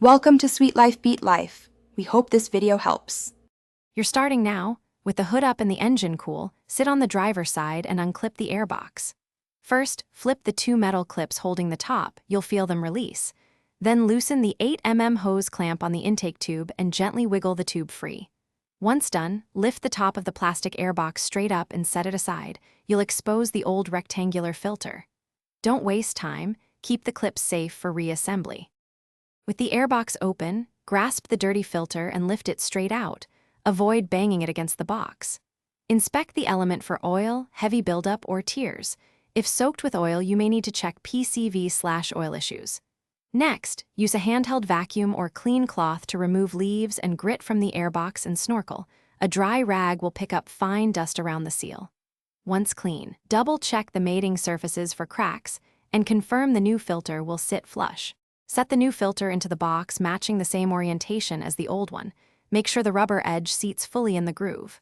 Welcome to Sweet Life Beat Life. We hope this video helps. You're starting now. With the hood up and the engine cool, sit on the driver's side and unclip the airbox. First, flip the two metal clips holding the top. You'll feel them release. Then loosen the 8mm hose clamp on the intake tube and gently wiggle the tube free. Once done, lift the top of the plastic airbox straight up and set it aside. You'll expose the old rectangular filter. Don't waste time. Keep the clips safe for reassembly. With the airbox open, grasp the dirty filter and lift it straight out. Avoid banging it against the box. Inspect the element for oil, heavy buildup, or tears. If soaked with oil, you may need to check PCV/oil issues. Next, use a handheld vacuum or clean cloth to remove leaves and grit from the airbox and snorkel. A dry rag will pick up fine dust around the seal. Once clean, double-check the mating surfaces for cracks and confirm the new filter will sit flush. Set the new filter into the box matching the same orientation as the old one. Make sure the rubber edge seats fully in the groove.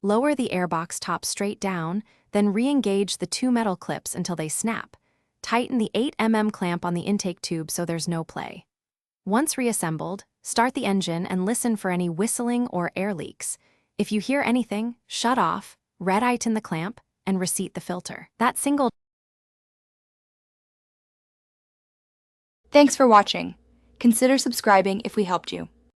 Lower the airbox top straight down, then re-engage the two metal clips until they snap. Tighten the 8mm clamp on the intake tube so there's no play. Once reassembled, start the engine and listen for any whistling or air leaks. If you hear anything, shut off, red-tighten the clamp, and reseat the filter. Thanks for watching. Consider subscribing if we helped you.